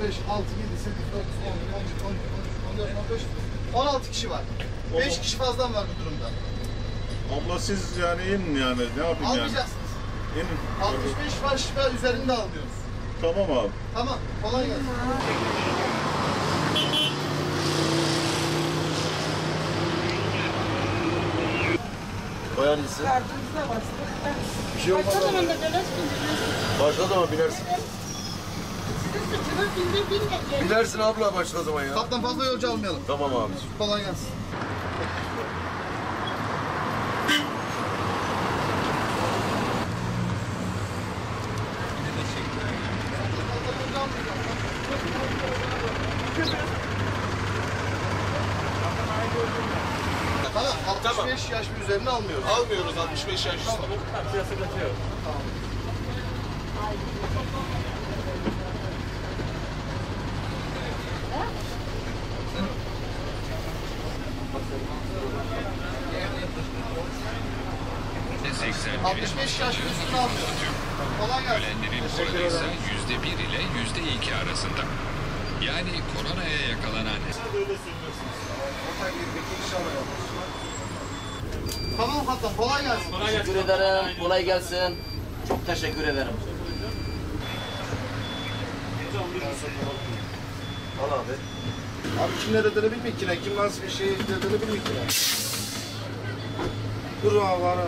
5, 6, 7, 8, 9, 10, 11, 12, 13, 14, 15, 16 kişi var. 5 kişi fazladan var bu durumda. Abla siz yani inin yani ne yapayım yani? Almayacaksınız. İnin. 65 baş ve üzerinde alıyoruz. Tamam abi. Tamam, kolay gelsin. O hangisi? Bir şey olmaz. Başka zaman da dönersin, bindirmezsin. Başka zaman binersin. Sizin suçunuz bindir. Binersin abla başka zaman ya. Kaptan fazla yolcu almayalım. Tamam abi. Kolay gelsin. Tamam, 65 yaş ve üzerine almıyoruz. Almıyoruz 65 yaş üstü. Tamam. %81'i 65 yaş ve üstüne almıyoruz. Kolay gelsin. ölenlerin oranı ise %1 ile %2 arasında. Yani koronaya yakalanan Tamam kaptan, kolay gelsin. Teşekkür ederim. Kolay gelsin. Çok teşekkür ederim. Al abi. Abi kim ne dediğini bilmiyor ki ne, kim nasıl bir şey dediğini bilmiyor ki ne. Dur abi bana.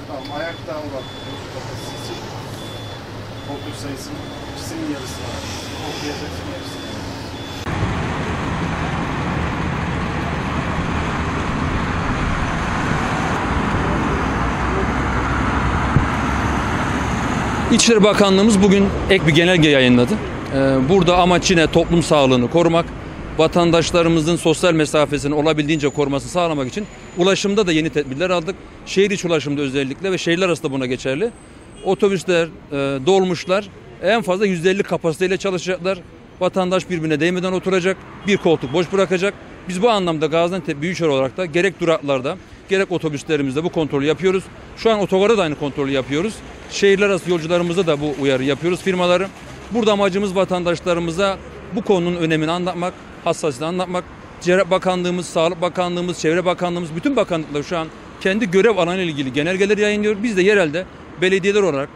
Tamam, ayakta al bak. Koltuk sayısı ikisinin yarısı var. Koltuk yarısının yarısı. İçişleri Bakanlığımız bugün ek bir genelge yayınladı. Burada amaç yine toplum sağlığını korumak, vatandaşlarımızın sosyal mesafesini olabildiğince korumasını sağlamak için ulaşımda da yeni tedbirler aldık. Şehir içi ulaşımda özellikle ve şehirler arasında buna geçerli. Otobüsler, dolmuşlar en fazla %50 kapasiteyle çalışacaklar. Vatandaş birbirine değmeden oturacak, bir koltuk boş bırakacak. Biz bu anlamda Gaziantep Büyükşehir olarak da gerek duraklarda gerek otobüslerimizde bu kontrolü yapıyoruz. Şu an otogarda da aynı kontrolü yapıyoruz. Şehirler arası yolcularımızda da bu uyarı yapıyoruz firmaları. Burada amacımız vatandaşlarımıza bu konunun önemini anlatmak, hassasiyetini anlatmak. Ticaret Bakanlığımız, Sağlık Bakanlığımız, Çevre Bakanlığımız, bütün bakanlıklar şu an kendi görev alanı ile ilgili genelgeleri yayınlıyor. Biz de yerelde belediyeler olarak,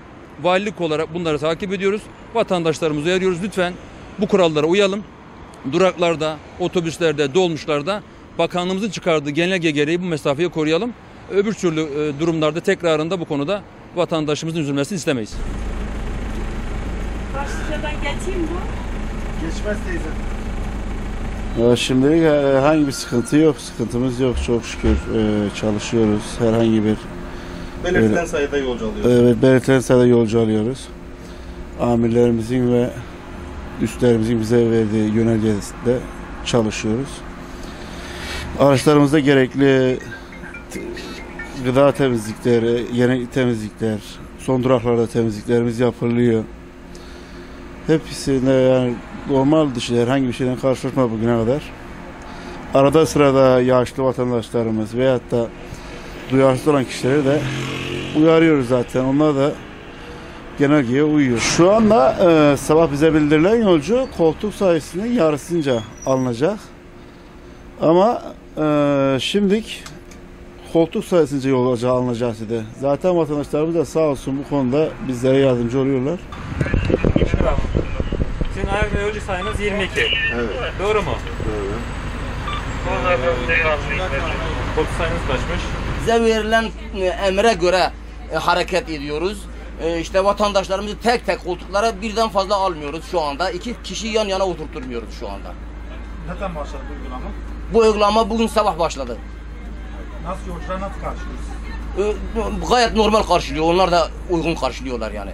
valilik olarak bunları takip ediyoruz. Vatandaşlarımızı uyarıyoruz. Lütfen bu kurallara uyalım. Duraklarda, otobüslerde, dolmuşlarda bakanlığımızın çıkardığı genelge gereği bu mesafeyi koruyalım. Öbür türlü durumlarda tekrarında bu konuda vatandaşımızın üzülmesini istemeyiz. Karşıdan geçeyim mi? Geçmez teyze. Şimdilik herhangi bir sıkıntı yok, sıkıntımız yok. Çok şükür çalışıyoruz. Herhangi bir Belirtilen sayıda yolcu alıyoruz. evet, belirtilen sayıda yolcu alıyoruz. Amirlerimizin ve üstlerimizin bize verdiği yönergede çalışıyoruz. Araçlarımızda gerekli gıda temizlikleri, yemek temizlikler, son duraklarda temizliklerimiz yapılıyor. Hepsinde yani normal dışı herhangi bir şeyden karşılaşmadık bugüne kadar. Arada sırada yaşlı vatandaşlarımız veyahut da duyarsız olan kişileri de uyarıyoruz zaten. Onlar da genelgeye uyuyor. Şu anda sabah bize bildirilen yolcu koltuk sayısının yarısınca alınacak. Ama şimdilik koltuk sayısınca yolcu alınacak dedi. Zaten vatandaşlarımız da sağ olsun bu konuda bizlere yardımcı oluyorlar. Sizin ayak ve yolcu sayınız 22. Evet. Doğru mu? Doğru. Koltuk sayınız kaçmış? Bize verilen emre göre hareket ediyoruz. İşte vatandaşlarımızı tek tek koltuklara birden fazla almıyoruz şu anda. 2 kişi yan yana oturtturmuyoruz şu anda. Neden başladı bu uygulama? Bu uygulama bugün sabah başladı. Nasıl yolcular nasıl karşılıyorsunuz? Gayet normal karşılıyor. Onlar da uygun karşılıyorlar yani.